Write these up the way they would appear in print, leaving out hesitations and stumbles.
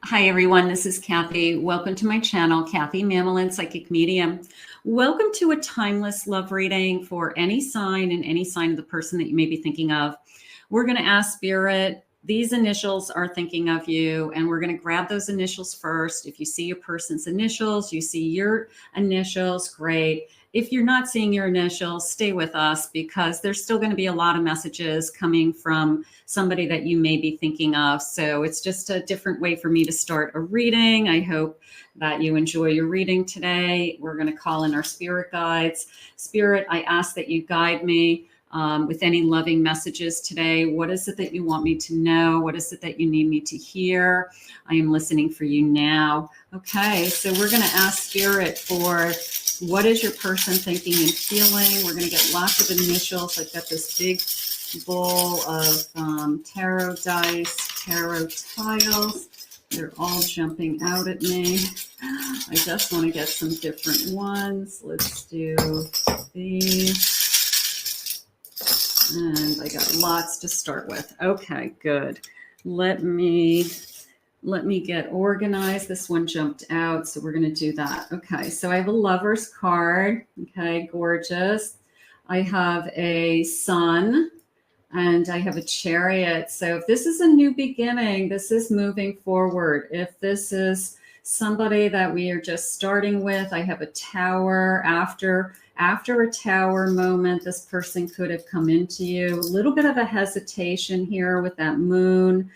Hi everyone, this is Kathy. Welcome to my channel, Kathy Mamelin, Psychic Medium. Welcome to a timeless love reading for any sign and any sign of the person that you may be thinking of. We're going to ask Spirit, these initials are thinking of you, and we're going to grab those initials first. If you see a person's initials, you see your initials, great. If you're not seeing your initials, stay with us because there's still going to be a lot of messages coming from somebody that you may be thinking of. So it's just a different way for me to start a reading. I hope that you enjoy your reading today. We're going to call in our spirit guides. Spirit, I ask that you guide me with any loving messages today. What is it that you want me to know? What is it that you need me to hear? I am listening for you now. Okay, so we're going to ask Spirit for what is your person thinking and feeling. We're going to get lots of initials. I've got this big bowl of tarot dice, tarot tiles. They're all jumping out at me. I just want to get some different ones. Let's do these. And I got lots to start with. Okay, good. Let me get organized. This one jumped out, so we're going to do that. Okay, so I have a Lover's card. Okay, gorgeous. I have a Sun, and I have a Chariot. So if this is a new beginning, this is moving forward. If this is somebody that we are just starting with, I have a Tower. After a Tower moment, this person could have come into you. A little bit of a hesitation here with that Moon,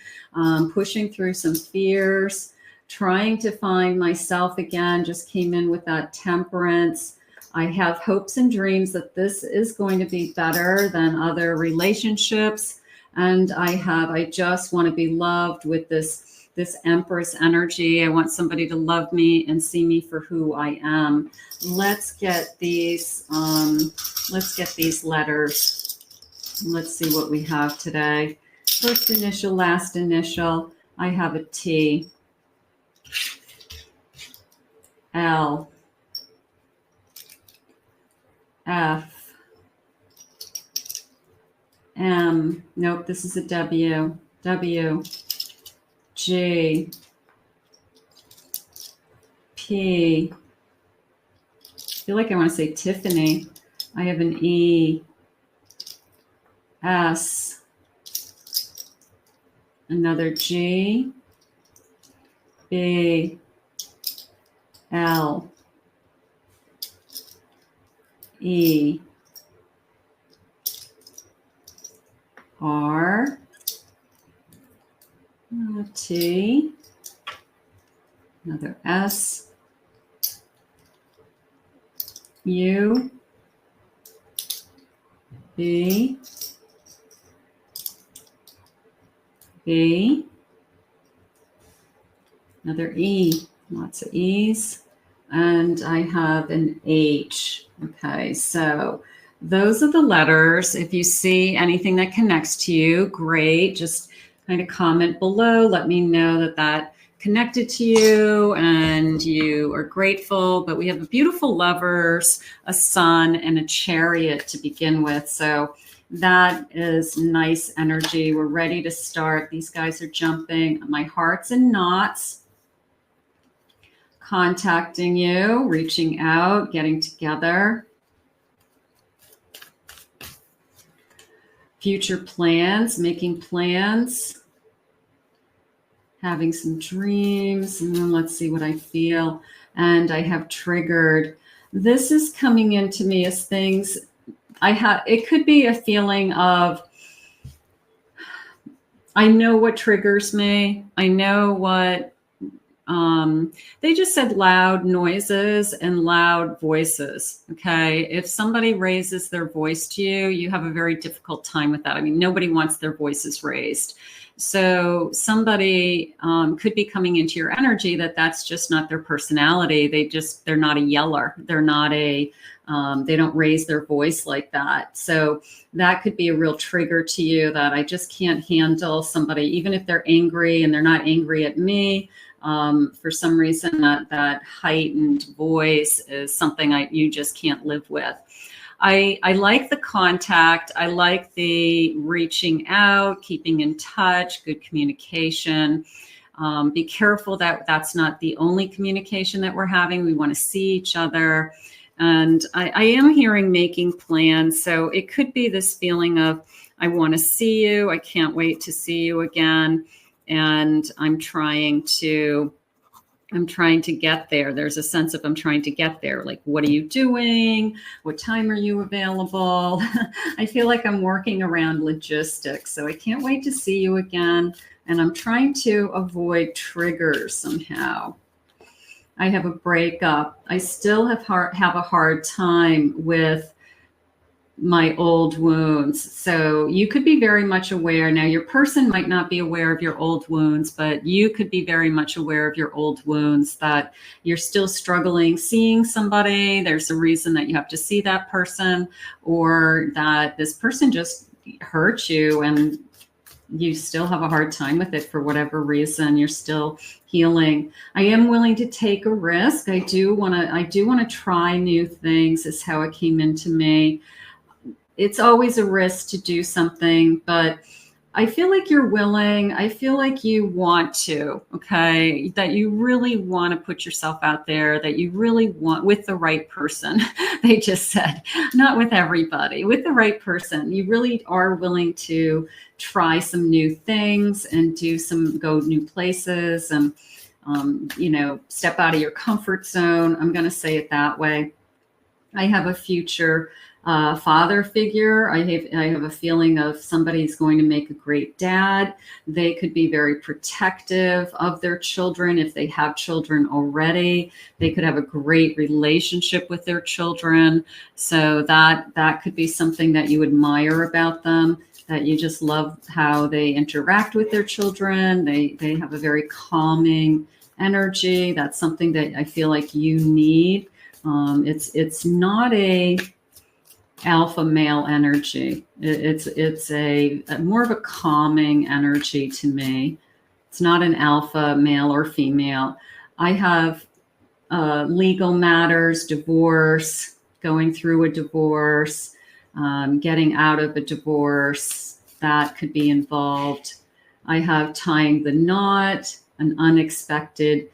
pushing through some fears, trying to find myself again, just came in with that Temperance. I have hopes and dreams that this is going to be better than other relationships. And I just want to be loved with this Empress energy. I want somebody to love me and see me for who I am. Let's get these letters. Let's see what we have today. First initial, last initial. I have a T. L. F. M. Nope, this is a W. W. G. P. I feel like I want to say Tiffany. I have an E. S. Another G. B. L. E. R. T. Another S. U. B. B. Another E. Lots of E's. And I have an H. Okay, so those are the letters. If you see anything that connects to you, great. Just kind of comment below. Let me know that that connected to you and you are grateful. But we have a beautiful Lovers, a Sun, and a Chariot to begin with. So that is nice energy. We're ready to start. These guys are jumping. My heart's in knots. Contacting you, reaching out, getting together. Future plans, making plans. Having some dreams. And then let's see what I feel. And I have triggered. This is coming into me as things it could be a feeling of, I know what triggers me. I know what, they just said loud noises and loud voices. Okay. If somebody raises their voice to you, you have a very difficult time with that. I mean, nobody wants their voices raised. So somebody could be coming into your energy that's just not their personality. They're not a yeller. They're not they don't raise their voice like that. So that could be a real trigger to you that I just can't handle somebody, even if they're angry and they're not angry at me. For some reason that heightened voice is something you just can't live with. I like the contact. I like the reaching out, keeping in touch, good communication. Be careful that that's not the only communication that we're having. We want to see each other. And I am hearing making plans. So it could be this feeling of, I want to see you. I can't wait to see you again. And I'm trying to get there. There's a sense of I'm trying to get there. Like, what are you doing? What time are you available? I feel like I'm working around logistics. So I can't wait to see you again. And I'm trying to avoid triggers somehow. I have a breakup. I still have a hard time with my old wounds. So you could be very much aware. Now, your person might not be aware of your old wounds, but you could be very much aware of your old wounds, that you're still struggling seeing somebody. There's a reason that you have to see that person, or that this person just hurt you and you still have a hard time with it for whatever reason. You're still healing. I am willing to take a risk. I do want to try new things, is how it came into me. It's always a risk to do something, but I feel like you're willing. I feel like you want to, okay? That you really want to put yourself out there, that you really want, with the right person. They just said, not with everybody, with the right person. You really are willing to try some new things and go new places and, step out of your comfort zone. I'm going to say it that way. I have a future father figure. I have a feeling of somebody's going to make a great dad. They could be very protective of their children if they have children already. They could have a great relationship with their children. So that could be something that you admire about them, that you just love how they interact with their children. They have a very calming energy. That's something that I feel like you need. It's not a alpha male energy. It's a more of a calming energy to me. It's not an alpha male or female. I have legal matters, divorce, going through a divorce, getting out of a divorce, that could be involved. I have tying the knot, an unexpected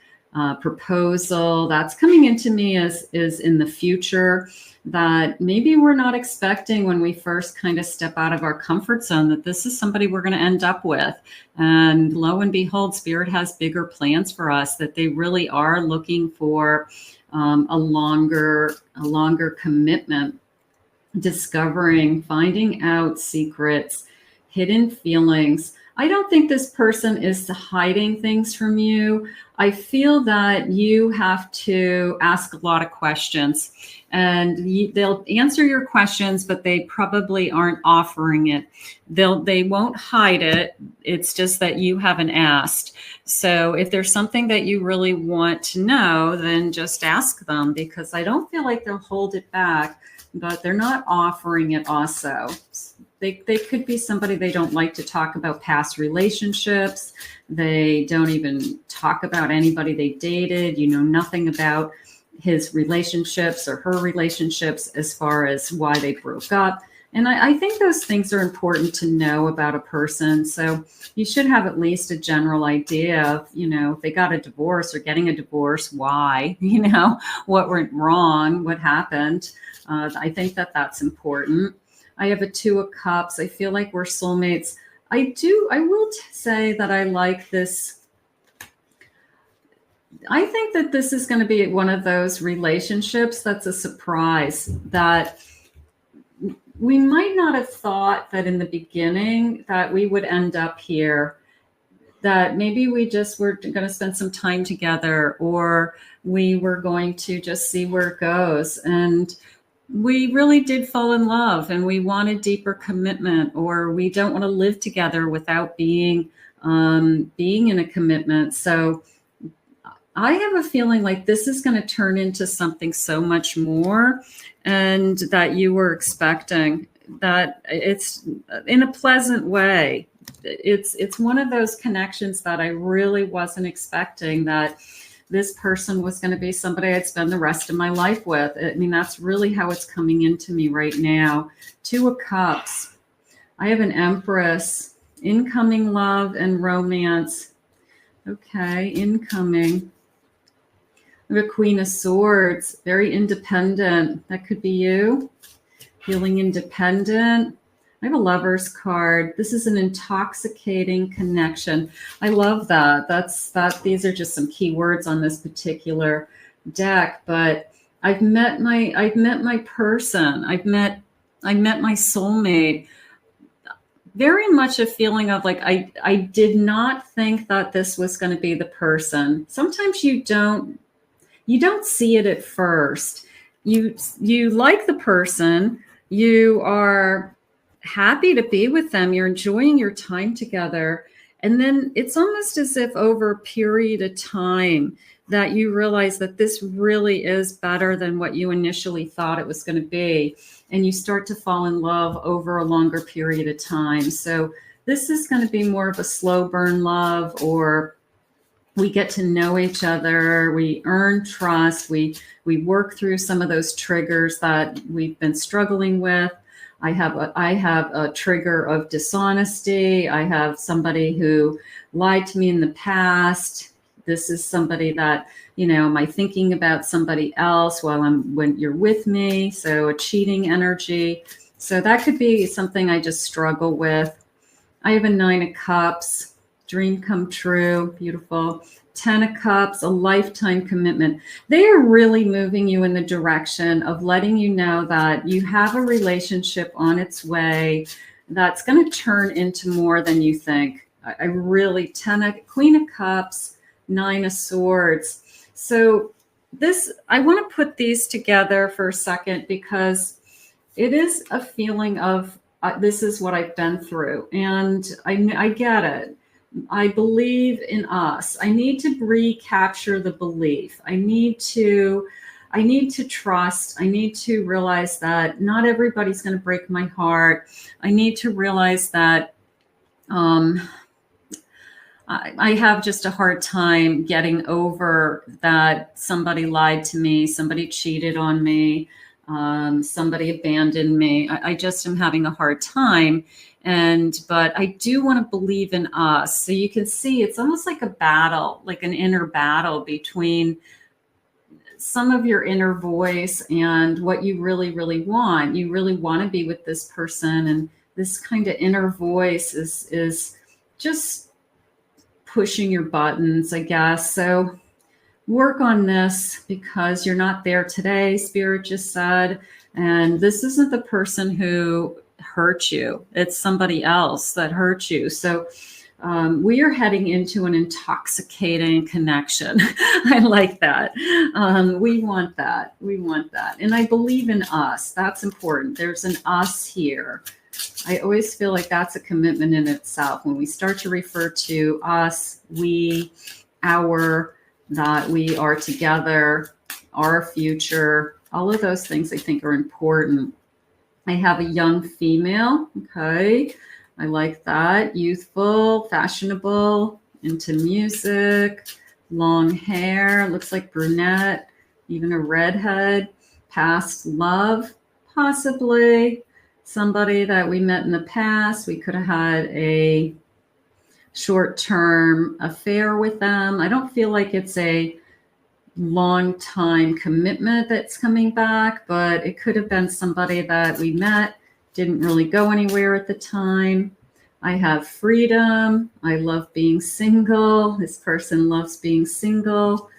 proposal that's coming into me is in the future, that maybe we're not expecting when we first kind of step out of our comfort zone, that this is somebody we're going to end up with. And lo and behold, Spirit has bigger plans for us, that they really are looking for a longer commitment, discovering, finding out secrets, hidden feelings. I don't think this person is hiding things from you. I feel that you have to ask a lot of questions, and they'll answer your questions, but they probably aren't offering it. They won't hide it. It's just that you haven't asked. So if there's something that you really want to know, then just ask them, because I don't feel like they'll hold it back, but they're not offering it also. They could be somebody, they don't like to talk about past relationships. They don't even talk about anybody they dated. You know nothing about his relationships or her relationships as far as why they broke up. And I think those things are important to know about a person. So you should have at least a general idea of, if they got a divorce or getting a divorce, why, what went wrong, what happened. I think that's important. I have a 2 of Cups. I feel like we're soulmates. I will say that I like this. I think that this is going to be one of those relationships that's a surprise, that we might not have thought that in the beginning that we would end up here, that maybe we just were going to spend some time together, or we were going to just see where it goes. And we really did fall in love, and we wanted deeper commitment, or we don't want to live together without being in a commitment. So I have a feeling like this is going to turn into something so much more, and that you were expecting, that it's in a pleasant way. It's one of those connections that I really wasn't expecting, that this person was going to be somebody I'd spend the rest of my life with. I mean, that's really how it's coming into me right now. 2 of Cups. I have an Empress, incoming love and romance. Okay, incoming. I have a Queen of Swords, very independent. That could be you, feeling independent. I have a Lover's card. This is an intoxicating connection. I love that. These are just some key words on this particular deck, but I've met my person. I met my soulmate. Very much a feeling of like, I did not think that this was going to be the person. Sometimes you don't see it at first. You like the person, you are happy to be with them, you're enjoying your time together, and then it's almost as if over a period of time that you realize that this really is better than what you initially thought it was going to be, and you start to fall in love over a longer period of time. So this is going to be more of a slow burn love, or we get to know each other, we earn trust, we work through some of those triggers that we've been struggling with. I have a trigger of dishonesty. I have somebody who lied to me in the past. This is somebody that, am I thinking about somebody else when you're with me? So a cheating energy. So that could be something I just struggle with. I have a 9 of Cups, dream come true, beautiful. 10 of Cups, a lifetime commitment. They are really moving you in the direction of letting you know that you have a relationship on its way that's going to turn into more than you think. I really, Queen of Cups, 9 of Swords. So I want to put these together for a second because it is a feeling of this is what I've been through, and I get it. I believe in us. I need to recapture the belief. I need to trust. I need to realize that not everybody's going to break my heart. I need to realize that I have just a hard time getting over that somebody lied to me, somebody cheated on me, somebody abandoned me. I just am having a hard time. But I do want to believe in us. So you can see it's almost like a battle, like an inner battle between some of your inner voice and what you really, really want. You really want to be with this person. And this kind of inner voice is just pushing your buttons, I guess. So work on this because you're not there today, Spirit just said. And this isn't the person who hurt you. It's somebody else that hurt you. So we are heading into an intoxicating connection. I like that. We want that. We want that. And I believe in us. That's important. There's an us here. I always feel like that's a commitment in itself. When we start to refer to us, we, our, that we are together, our future, all of those things I think are important. I have a young female. Okay. I like that. Youthful, fashionable, into music, long hair, looks like brunette, even a redhead, past love, possibly somebody that we met in the past. We could have had a short-term affair with them. I don't feel like it's a long time commitment that's coming back, but it could have been somebody that we met, didn't really go anywhere at the time. I have freedom. I love being single. This person loves being single.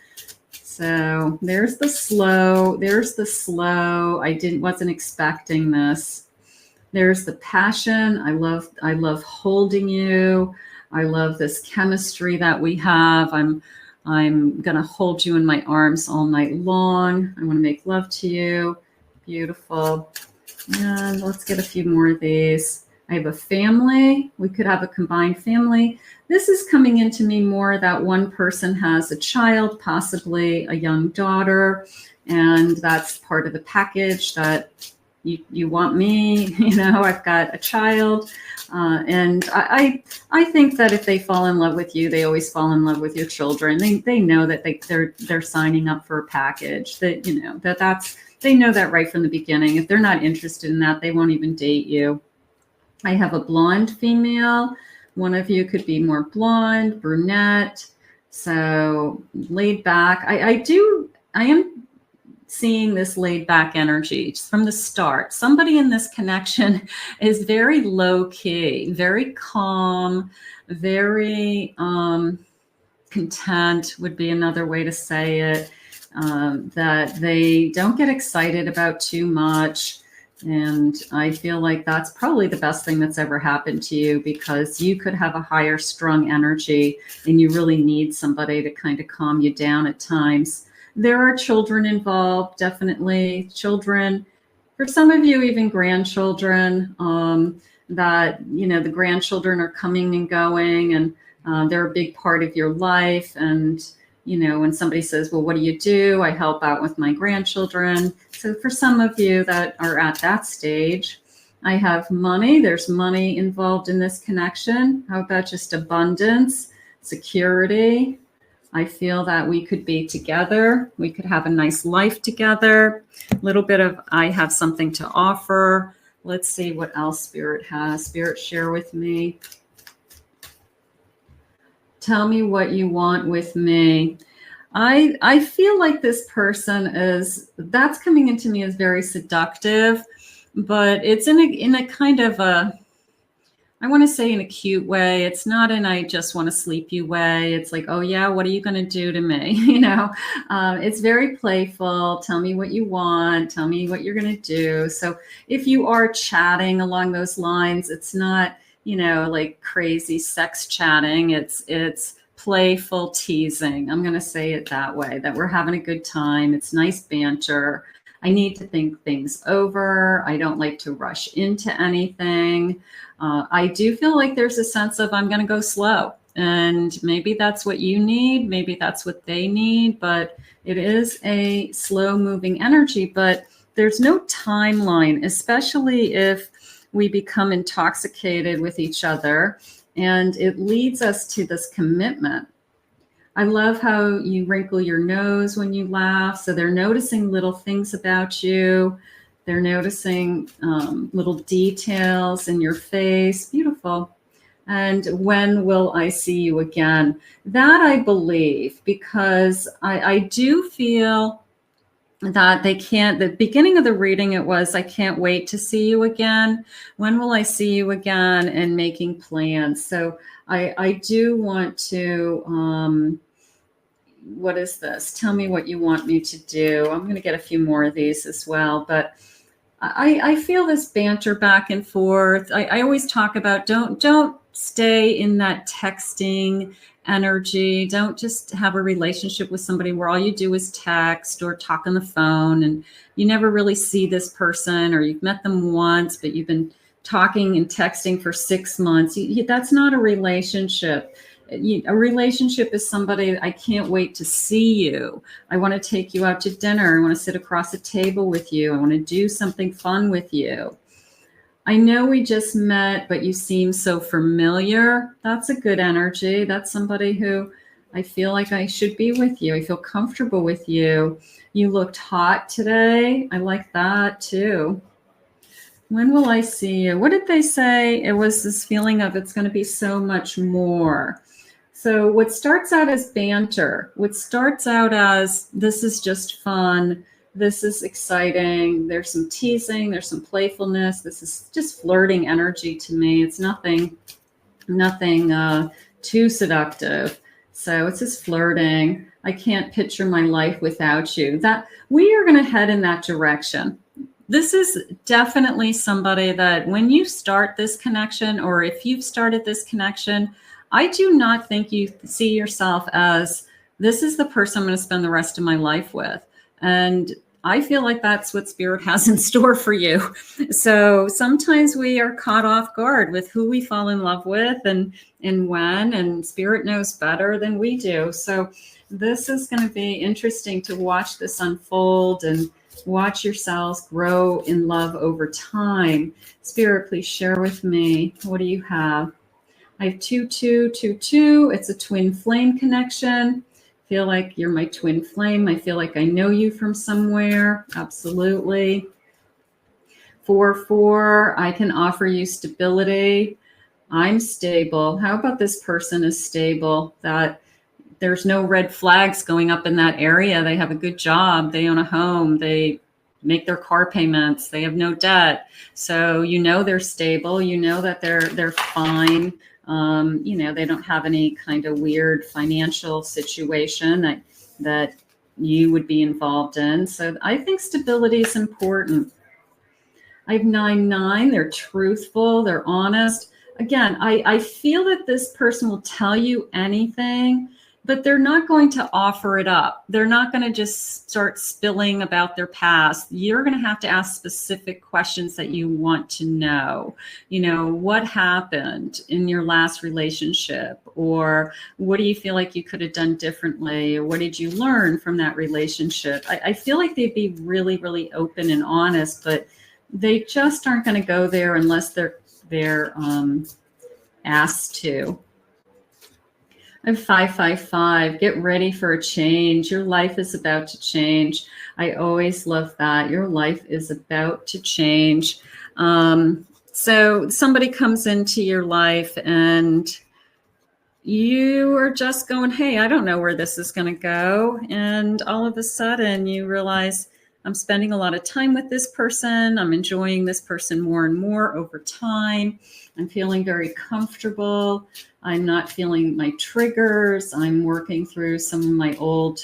So there's the slow. There's the slow. Wasn't expecting this. There's the passion. I love holding you. I love this chemistry that we have. I'm going to hold you in my arms all night long. I want to make love to you. Beautiful. And let's get a few more of these. I have a family. We could have a combined family. This is coming into me more that one person has a child, possibly a young daughter, and that's part of the package that you want me, I've got a child. And I think that if they fall in love with you, they always fall in love with your children. They know that they're signing up for a package that, they know that right from the beginning. If they're not interested in that, they won't even date you. I have a blonde female. One of you could be more blonde, brunette. So laid back. I am seeing this laid back energy just from the start. Somebody in this connection is very low key, very calm, very content would be another way to say it. That they don't get excited about too much. And I feel like that's probably the best thing that's ever happened to you, because you could have a higher strung energy and you really need somebody to kind of calm you down at times. There are children involved, definitely children. For some of you, even grandchildren, that, you know, the grandchildren are coming and going, and they're a big part of your life. And you know, when somebody says, well, what do you do? I help out with my grandchildren. So for some of you that are at that stage, I have money. There's money involved in this connection. How about just abundance, security? I feel that we could be together. We could have a nice life together. A little bit of, I have something to offer. Let's see what else Spirit has. Spirit, share with me. Tell me what you want with me. I feel like this person is, that's coming into me as very seductive, but it's in a kind of a, I want to say in a cute way. It's not in I just want to sleep you way. It's like, oh yeah, what are you going to do to me? You know, it's very playful. Tell me what you want. Tell me what you're going to do. So if you are chatting along those lines, it's not, you know, like crazy sex chatting. It's playful teasing. I'm going to say it that way, that we're having a good time. It's nice banter. I need to think things over. I don't like to rush into anything. I do feel like there's a sense of I'm going to go slow, and maybe that's what you need. Maybe that's what they need, but it is a slow moving energy, but there's no timeline, especially if we become intoxicated with each other, and it leads us to this commitment. I love how you wrinkle your nose when you laugh. So they're noticing little things about you. They're noticing little details in your face. Beautiful. And when will I see you again? That I believe, because I do feel that they can't, the beginning of the reading, it was, I can't wait to see you again. When will I see you again? And making plans. So I do want to, what is this? Tell me what you want me to do. I'm going to get a few more of these as well, but I feel this banter back and forth. I always talk about don't stay in that texting energy. Don't just have a relationship with somebody where all you do is text or talk on the phone and you never really see this person, or you've met them once, but you've been talking and texting for 6 months. That's not a relationship. A relationship is somebody, I can't wait to see you. I want to take you out to dinner. I want to sit across a table with you. I want to do something fun with you. I know we just met, but you seem so familiar. That's a good energy. That's somebody who I feel like I should be with you. I feel comfortable with you. You looked hot today. I like that too. When will I see you? What did they say? It was this feeling of it's going to be so much more. So what starts out as banter, what starts out as this is just fun, this is exciting, there's some teasing, there's some playfulness, this is just flirting energy to me. It's nothing too seductive. So it's just flirting. I can't picture my life without you. That we are going to head in that direction. This is definitely somebody that when you start this connection, or if you've started this connection, I do not think you see yourself as this is the person I'm going to spend the rest of my life with. And I feel like that's what Spirit has in store for you. So sometimes we are caught off guard with who we fall in love with and when, and Spirit knows better than we do. So this is going to be interesting to watch this unfold and watch yourselves grow in love over time. Spirit, please share with me. What do you have? I have 2222. It's a twin flame connection. Feel like you're my twin flame. I feel like I know you from somewhere. Absolutely. 44. I can offer you stability. I'm stable. How about this person is stable? That there's no red flags going up in that area. They have a good job. They own a home. They make their car payments. They have no debt. So, you know, they're stable. You know that they're fine. You know, they don't have any kind of weird financial situation that you would be involved in. So I think stability is important. I have 9-9. They're truthful. They're honest. Again, I feel that this person will tell you anything, but they're not going to offer it up. They're not going to just start spilling about their past. You're going to have to ask specific questions that you want to know. You know, what happened in your last relationship? Or what do you feel like you could have done differently? Or what did you learn from that relationship? I feel like they'd be really, really open and honest, but they just aren't going to go there unless they're asked to. I have 555. Get ready for a change. Your life is about to change. I always love that. Your life is about to change. So somebody comes into your life and you are just going, hey, I don't know where this is going to go. And all of a sudden you realize, I'm spending a lot of time with this person. I'm enjoying this person more and more over time. I'm feeling very comfortable. I'm not feeling my triggers. I'm working through some of my old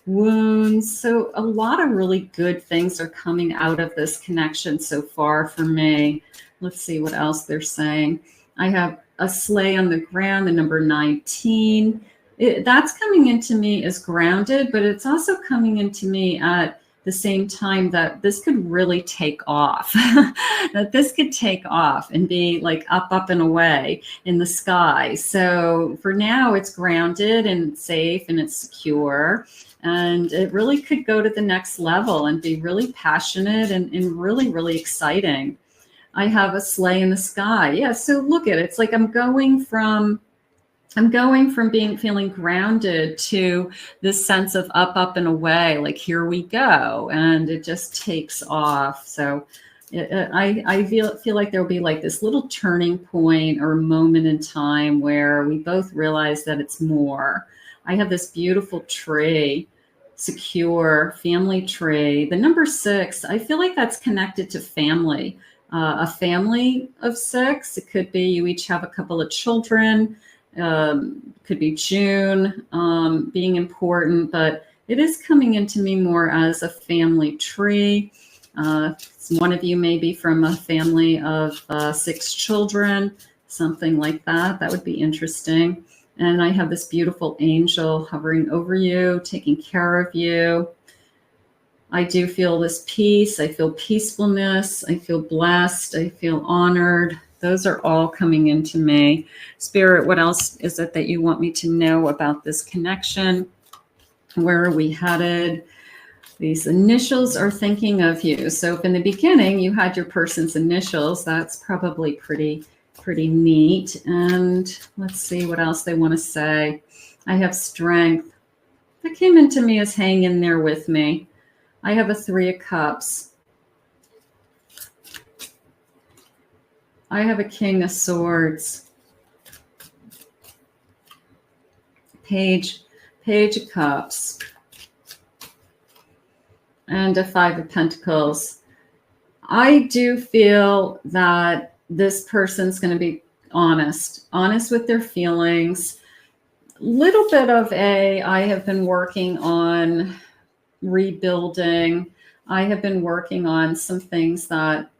wounds. So a lot of really good things are coming out of this connection so far for me. Let's see what else they're saying. I have a sleigh on the ground, the number 19. That's coming into me as grounded, but it's also coming into me at the same time that this could really take off, that this could take off and be like up and away in the sky. So for now it's grounded and it's safe and it's secure, and it really could go to the next level and be really passionate and really, really exciting. I have a sleigh in the sky. Yeah. So look at it. It's like I'm going from feeling grounded to this sense of up and away, like here we go. And it just takes off. So I feel like there'll be like this little turning point or moment in time where we both realize that it's more. I have this beautiful tree, secure family tree. The number 6, I feel like that's connected to family, a family of 6. It could be you each have a couple of children. Could be June being important, but it is coming into me more as a family tree. One of you may be from a family of 6 children, something like that. That would be interesting. And I have this beautiful angel hovering over you, taking care of you. I do feel this peace. I feel peacefulness. I feel blessed. I feel honored. Those are all coming into me. Spirit, what else is it that you want me to know about this connection? Where are we headed? These initials are thinking of you. So if in the beginning you had your person's initials, that's probably pretty neat. And let's see what else they want to say. I have strength. That came into me as hang in there with me. I have a 3 of Cups. I have a King of Swords, Page of Cups, and a 5 of Pentacles. I do feel that this person's going to be honest with their feelings. Little bit of I have been working on rebuilding. I have been working on some things that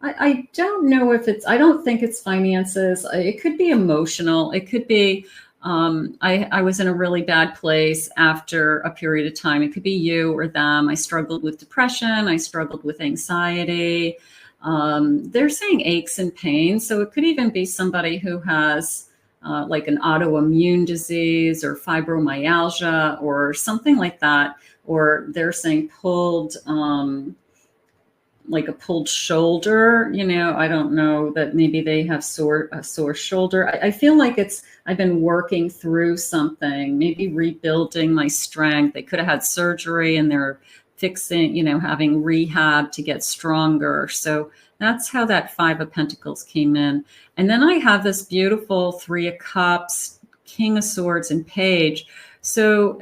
I don't know if I don't think it's finances. It could be emotional. It could be, I was in a really bad place after a period of time. It could be you or them. I struggled with depression. I struggled with anxiety. They're saying aches and pains. So it could even be somebody who has like an autoimmune disease or fibromyalgia or something like that. Or they're saying pulled, like a pulled shoulder, you know, I don't know, that maybe they have a sore shoulder. I feel like I've been working through something, maybe rebuilding my strength. They could have had surgery and they're fixing, you know, having rehab to get stronger. So that's how that 5 of Pentacles came in. And then I have this beautiful 3 of Cups King of Swords and Page. So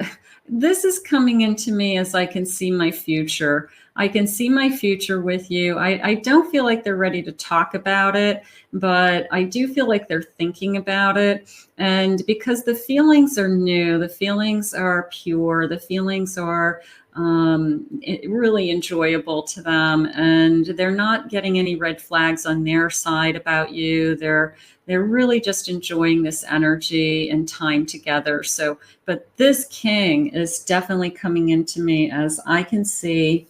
this is coming into me as I can see my future. I can see my future with you. I don't feel like they're ready to talk about it, but I do feel like they're thinking about it. And because the feelings are new, the feelings are pure, the feelings are really enjoyable to them, and they're not getting any red flags on their side about you. They're really just enjoying this energy and time together. So, but this king is definitely coming into me as I can see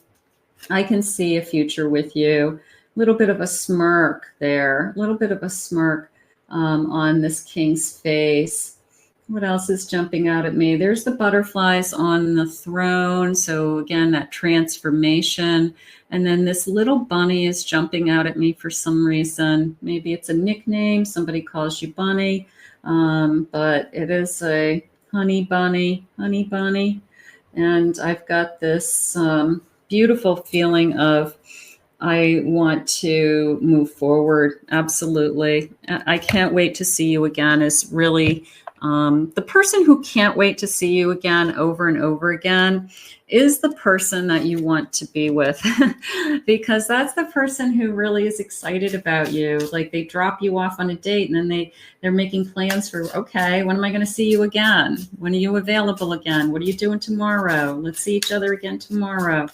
a future with you. A little bit of a smirk there, a little bit of a smirk on this king's face. What else is jumping out at me? There's the butterflies on the throne. So again, that transformation. And then this little bunny is jumping out at me for some reason. Maybe it's a nickname. Somebody calls you Bunny. But it is a honey bunny. And I've got this beautiful feeling of I want to move forward. Absolutely. I can't wait to see you again is really the person who can't wait to see you again over and over again is the person that you want to be with because that's the person who really is excited about you. Like they drop you off on a date and then they're making plans for, okay, when am I going to see you again? When are you available again? What are you doing tomorrow? Let's see each other again tomorrow.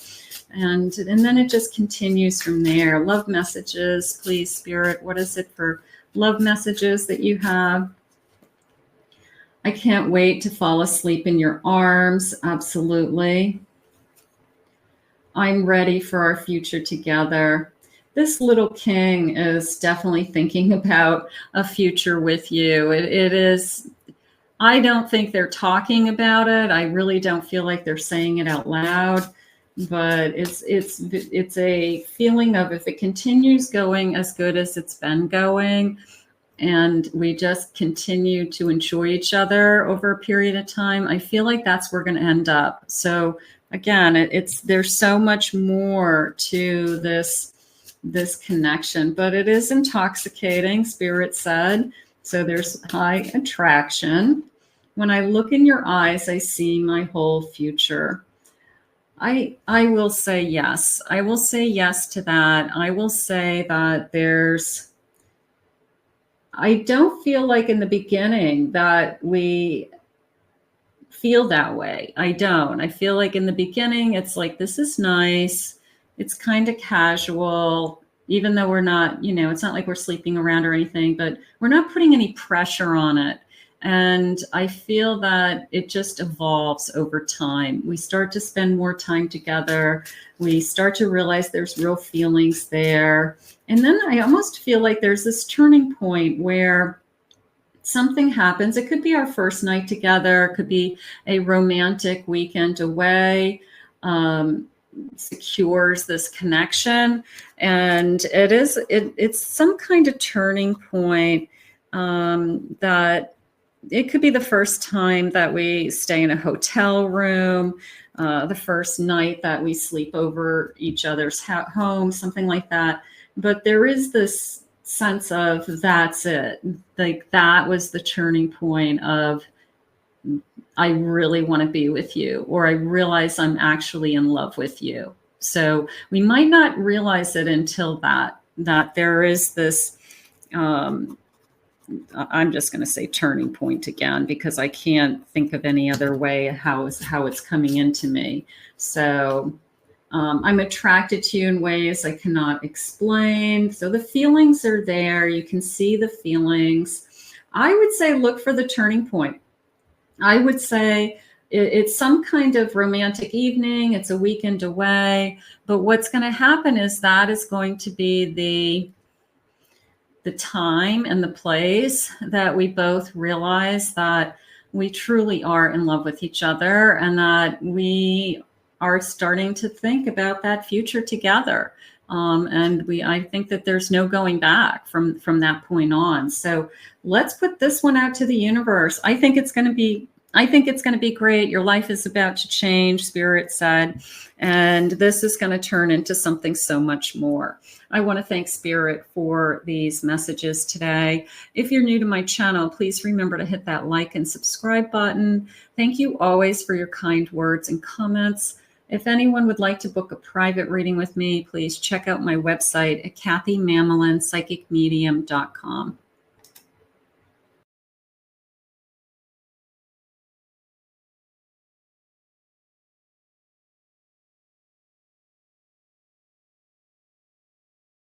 And then it just continues from there. Love messages, please, Spirit. What is it for love messages that you have? I can't wait to fall asleep in your arms. Absolutely. I'm ready for our future together. This little king is definitely thinking about a future with you. It is, I don't think they're talking about it. I really don't feel like they're saying it out loud, but it's a feeling of if it continues going as good as it's been going, and we just continue to enjoy each other over a period of time, I feel like that's where we're going to end up. So again, there's so much more to this connection, but it is intoxicating, Spirit said. So there's high attraction. When I look in your eyes, I see my whole future. I will say yes. I will say yes to that. I will say that I don't feel like in the beginning that we feel that way. I don't. I feel like in the beginning, it's like, this is nice. It's kind of casual, even though we're not, it's not like we're sleeping around or anything, but we're not putting any pressure on it. And I feel that it just evolves over time. We start to spend more time together. We start to realize there's real feelings there. And then I almost feel like there's this turning point where something happens. It could be our first night together. It could be a romantic weekend away, secures this connection. And it's some kind of turning point that it could be the first time that we stay in a hotel room, the first night that we sleep over each other's home, something like that. But there is this sense of that's it. Like that was the turning point of I really want to be with you, or I realize I'm actually in love with you. So we might not realize it until that there is this, I'm just going to say turning point again, because I can't think of any other way how it's coming into me. So I'm attracted to you in ways I cannot explain. So the feelings are there. You can see the feelings. I would say look for the turning point. I would say it's some kind of romantic evening. It's a weekend away. But what's going to happen is that is going to be the time and the place that we both realize that we truly are in love with each other, and that we are starting to think about that future together. I think that there's no going back from that point on. So let's put this one out to the universe. I think it's going to be I think it's going to be great. Your life is about to change, Spirit said, and this is going to turn into something so much more. I want to thank Spirit for these messages today. If you're new to my channel, please remember to hit that like and subscribe button. Thank you always for your kind words and comments. If anyone would like to book a private reading with me, please check out my website at kathymamolinspsychicmedium.com.